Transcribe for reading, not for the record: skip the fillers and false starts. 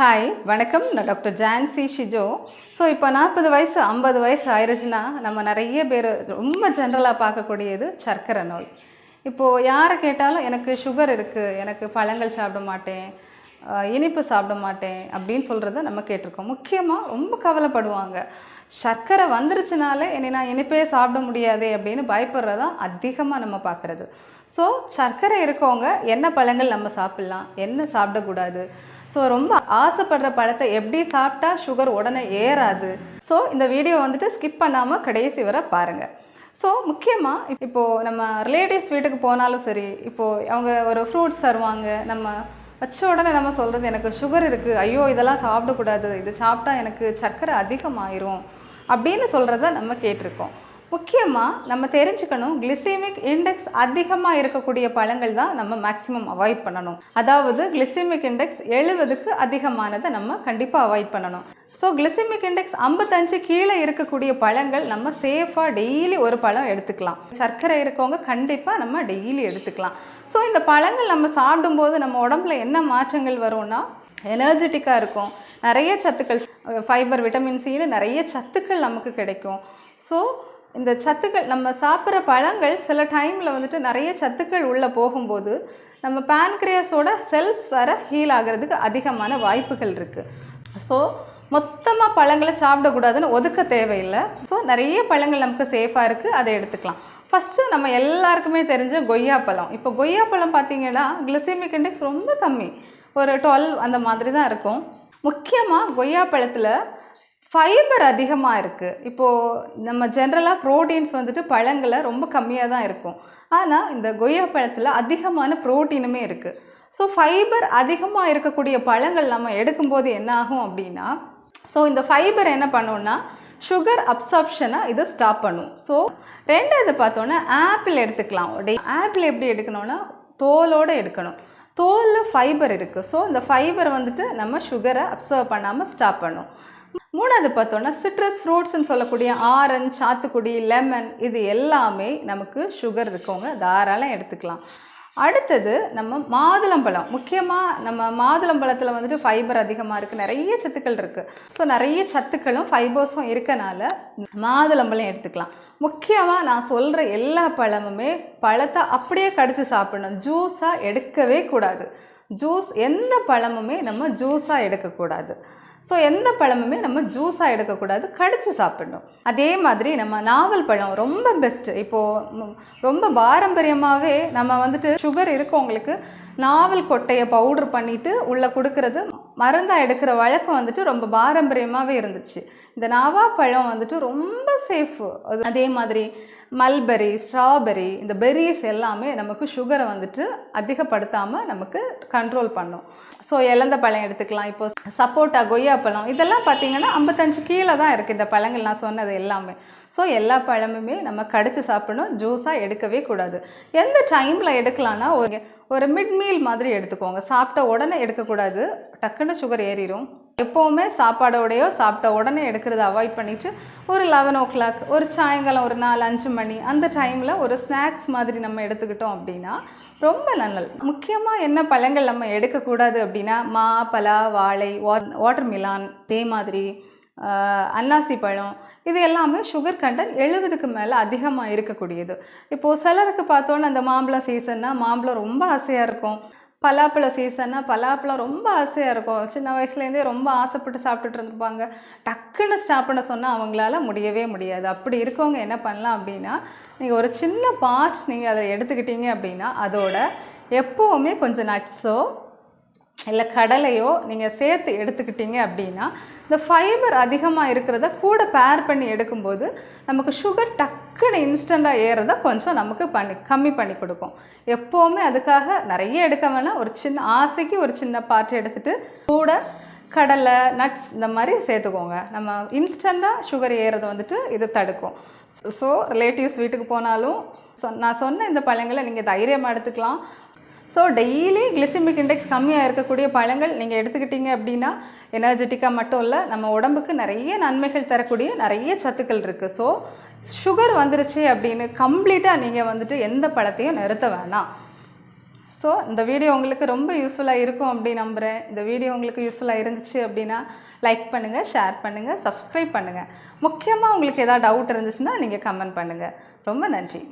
Hi வணக்கம். நான் doctor Jhansi Shijo. So இப்போ 40 வயசு 50 வயசு ஆயிடுச்சுன்னா நம்ம நிறைய பேர் ரொம்ப ஜென்ரலாக பார்க்கக்கூடியது சர்க்கரை நோய். இப்போது யாரை கேட்டாலும் எனக்கு சுகர் இருக்குது, எனக்கு பழங்கள் சாப்பிட மாட்டேன், இனிப்பு சாப்பிட மாட்டேன் அப்படின்னு சொல்கிறத நம்ம கேட்டிருக்கோம். முக்கியமாக ரொம்ப கவலைப்படுவாங்க, சர்க்கரை வந்துருச்சுனாலே நான் இனிப்பே சாப்பிட முடியாதே அப்படின்னு பயப்படுறதான் அதிகமாக நம்ம பார்க்குறது. ஸோ சர்க்கரை இருக்கவங்க என்ன பழங்கள் நம்ம சாப்பிட்லாம், என்ன சாப்பிடக்கூடாது, ஸோ ரொம்ப ஆசைப்படுற பழத்தை எப்படி சாப்பிட்டா சுகர் உடனே ஏறாது. ஸோ இந்த வீடியோ ஸ்கிப் பண்ணாமல் கடைசி வரை பாருங்கள். ஸோ முக்கியமாக இப்போது நம்ம ரிலேட்டிவ்ஸ் வீட்டுக்கு போனாலும் சரி, இப்போது அவங்க ஒரு ஃப்ரூட்ஸ் தருவாங்க, நம்ம வச்ச உடனே நம்ம சொல்கிறது எனக்கு சுகர் இருக்குது, ஐயோ இதெல்லாம் சாப்பிடக்கூடாது, இது சாப்பிட்டா எனக்கு சர்க்கரை அதிகமாயிரும் அப்படின்னு சொல்கிறத நம்ம கேட்டிருக்கோம். முக்கியமாக நம்ம தெரிஞ்சுக்கணும், கிளிசெமிக் இண்டெக்ஸ் அதிகமாக இருக்கக்கூடிய பழங்கள் தான் நம்ம மேக்ஸிமம் அவாய்ட் பண்ணணும். அதாவது கிளிசெமிக் இண்டெக்ஸ் 70க்கு அதிகமானதை நம்ம கண்டிப்பாக அவாய்ட் பண்ணணும். ஸோ கிளிசெமிக் இண்டெக்ஸ் 55 கீழே இருக்கக்கூடிய பழங்கள் நம்ம சேஃபாக டெய்லி ஒரு பழம் எடுத்துக்கலாம். சர்க்கரை இருக்கவங்க கண்டிப்பாக நம்ம டெய்லி எடுத்துக்கலாம். ஸோ இந்த பழங்கள் நம்ம சாப்பிடும்போது நம்ம உடம்புல என்ன மாற்றங்கள் வரும்னா, எனர்ஜெட்டிக்காக இருக்கும், நிறைய சத்துக்கள், ஃபைபர், விட்டமின் சின்னு நிறைய சத்துக்கள் நமக்கு கிடைக்கும். ஸோ இந்த சத்துக்கள் நம்ம சாப்பிட்ற பழங்கள் சில டைமில் நிறைய சத்துக்கள் உள்ளே போகும்போது நம்ம பேன்க்ரியாஸோட செல்ஸ் வர ஹீல் ஆகிறதுக்கு அதிகமான வாய்ப்புகள் இருக்குது. ஸோ மொத்தமாக பழங்களை சாப்பிடக்கூடாதுன்னு ஒதுக்க தேவையில்லை. ஸோ நிறைய பழங்கள் நமக்கு சேஃபாக இருக்குது, அதை எடுத்துக்கலாம். ஃபஸ்ட்டு நம்ம எல்லாருக்குமே தெரிஞ்ச கொய்யாப்பழம். இப்போ கொய்யாப்பழம் பார்த்திங்கன்னா கிளிசெமிக் இண்டெக்ஸ் ரொம்ப கம்மி, ஒரு 12 அந்த மாதிரி தான் இருக்கும். முக்கியமாக கொய்யாப்பழத்தில் ஃபைபர் அதிகமாக இருக்குது. இப்போது நம்ம ஜென்ரலாக ப்ரோட்டீன்ஸ் பழங்களை ரொம்ப கம்மியாக தான் இருக்கும், ஆனால் இந்த கொய்யாப்பழத்தில் அதிகமான ப்ரோட்டீனுமே இருக்குது. ஸோ ஃபைபர் அதிகமாக இருக்கக்கூடிய பழங்கள் நம்ம எடுக்கும்போது என்ன ஆகும் அப்படின்னா, ஸோ இந்த ஃபைபர் என்ன பண்ணுன்னா சுகர் அப்சார்ப்ஷனை இதை ஸ்டாப் பண்ணும். ஸோ ரெண்டாவது பார்த்தோன்னா ஆப்பிள் எடுத்துக்கலாம். ஆப்பிள் எப்படி எடுக்கணும்னா தோலோடு எடுக்கணும், தோலில் ஃபைபர் இருக்குது. ஸோ இந்த ஃபைபர் நம்ம சுகரை அப்சர்வ் பண்ணாமல் ஸ்டாப் பண்ணும். மூணாவது பார்த்தோன்னா சிட்ரஸ் ஃப்ரூட்ஸ்ன்னு சொல்லக்கூடிய ஆரஞ்சு, சாத்துக்குடி, லெமன், இது எல்லாமே நமக்கு சுகர் இருக்கவங்க தாராளம் எடுத்துக்கலாம். அடுத்தது நம்ம மாதுளம்பழம். முக்கியமாக நம்ம மாதுளம்பழத்தில் ஃபைபர் அதிகமாக இருக்குது, நிறைய சத்துக்கள் இருக்குது. ஸோ நிறைய சத்துக்களும் ஃபைபர்ஸும் இருக்கனால மாதுளம்பழம் எடுத்துக்கலாம். முக்கியமாக நான் சொல்கிற எல்லா பழமுமே பழத்தை அப்படியே கடித்து சாப்பிடணும், ஜூஸாக எடுக்கவே கூடாது. ஜூஸ் எந்த பழமுமே நம்ம ஜூஸாக எடுக்கக்கூடாது. ஸோ எந்த பழமுமே நம்ம ஜூஸாக எடுக்கக்கூடாது, கடித்து சாப்பிடணும். அதே மாதிரி நம்ம நாவல் பழம் ரொம்ப பெஸ்ட்டு. இப்போது ரொம்ப பாரம்பரியமாகவே நம்ம சுகர் இருக்கவங்களுக்கு நாவல் கொட்டையை பவுட்ரு பண்ணிவிட்டு உள்ளே கொடுக்கறது மருந்தாக எடுக்கிற வழக்கம் ரொம்ப பாரம்பரியமாகவே இருந்துச்சு. இந்த நாவாப்பழம் ரொம்ப சேஃபு. அதே மாதிரி மல்பெரி, ஸ்ட்ராபெரி, இந்த பெர்ரிஸ் எல்லாமே நமக்கு சுகரை அதிகப்படுத்தாமல் நமக்கு கண்ட்ரோல் பண்ணும். ஸோ இலந்த பழம் எடுத்துக்கலாம். இப்போது சப்போட்டா, கொய்யாப்பழம், இதெல்லாம் பார்த்திங்கன்னா 55 கீழே தான் இருக்குது இந்த பழங்கள் நான் சொன்னது எல்லாமே. ஸோ எல்லா பழமுமே நம்ம கடித்து சாப்பிடணும், ஜூஸாக எடுக்கவே கூடாது. எந்த டைமில் எடுக்கலான்னா ஒரு மிட் மீல் மாதிரி எடுத்துக்கோங்க. சாப்பிட்ட உடனே எடுக்கக்கூடாது, டக்குன்னு சுகர் ஏறிடும். எப்போவுமே சாப்பாடோடையோ சாப்பிட்ட உடனே எடுக்கிறத அவாய்ட் பண்ணிவிட்டு ஒரு 11 o'clock, ஒரு சாயங்காலம் ஒரு 4-5 மணி அந்த டைமில் ஒரு ஸ்நாக்ஸ் மாதிரி நம்ம எடுத்துக்கிட்டோம் அப்படின்னா ரொம்ப நல்லது. முக்கியமாக என்ன பழங்கள் நம்ம எடுக்கக்கூடாது அப்படின்னா மா, பலா, வாழை, வாட்டர்மிலான், அதே மாதிரி அன்னாசி பழம், இது எல்லாமே சுகர் கண்டென்ட் 70க்கு மேலே அதிகமாக இருக்கக்கூடியது. இப்போது சிலருக்கு பார்த்தோன்னா அந்த மாம்பழம் சீசன்னா மாம்பழம் ரொம்ப ஆசையாக இருக்கும், பலாப்பழ சீசன்னா பலாப்பழம் ரொம்ப ஆசையாக இருக்கும். சின்ன வயசுலேருந்தே ரொம்ப ஆசைப்பட்டு சாப்பிட்டுட்டு இருந்திருப்பாங்க. டக்குன்னு ஸ்டாப் பண்ண சொன்னால் அவங்களால முடியவே முடியாது. அப்படி இருக்கவங்க என்ன பண்ணலாம் அப்படின்னா, நீங்கள் ஒரு சின்ன பார்ட்ஸ் நீங்கள் அதை எடுத்துக்கிட்டீங்க அப்படின்னா அதோட எப்போவுமே கொஞ்சம் நட்ஸோ இல்லை கடலையோ நீங்கள் சேர்த்து எடுத்துக்கிட்டீங்க அப்படின்னா இந்த ஃபைபர் அதிகமாக இருக்கிறத கூட பேர் பண்ணி எடுக்கும்போது நமக்கு சுகர் டக்குன்னு இன்ஸ்டண்ட்டாக ஏறதை கொஞ்சம் நமக்கு கம்மி பண்ணி கொடுக்கும். எப்போவுமே அதுக்காக நிறைய எடுக்க வேணாம், ஒரு சின்ன ஆசைக்கு ஒரு சின்ன பார்ட் எடுத்துகிட்டு கூட கடலை, நட்ஸ் இந்த மாதிரி சேர்த்துக்கோங்க. நம்ம இன்ஸ்டண்ட்டாக சுகர் ஏறதை இது தடுக்கும். ஸோ ரிலேட்டிவ்ஸ் வீட்டுக்கு போனாலும் நான் சொன்ன இந்த பழங்களை நீங்கள் தைரியமாக எடுத்துக்கலாம். ஸோ டெய்லி கிளிசெமிக் இண்டெக்ஸ் கம்மியாக இருக்கக்கூடிய பழங்கள் நீங்கள் எடுத்துக்கிட்டீங்க அப்படின்னா எனர்ஜெட்டிக்காக மட்டும் இல்லை, நம்ம உடம்புக்கு நிறைய நன்மைகள் தரக்கூடிய நிறைய சத்துக்கள் இருக்குது. ஸோ சுகர் வந்துருச்சு அப்படின்னு கம்ப்ளீட்டாக நீங்கள் எந்த பழத்தையும் நிறுத்த வேணாம். ஸோ இந்த வீடியோ உங்களுக்கு ரொம்ப யூஸ்ஃபுல்லாக இருக்கும் அப்படின்னு நம்புகிறேன். இந்த வீடியோ உங்களுக்கு யூஸ்ஃபுல்லாக இருந்துச்சு அப்படின்னா லைக் பண்ணுங்கள், ஷேர் பண்ணுங்கள், சப்ஸ்கிரைப் பண்ணுங்கள். முக்கியமாக உங்களுக்கு ஏதாவது டவுட் இருந்துச்சுன்னா நீங்கள் கமெண்ட் பண்ணுங்கள். ரொம்ப நன்றி.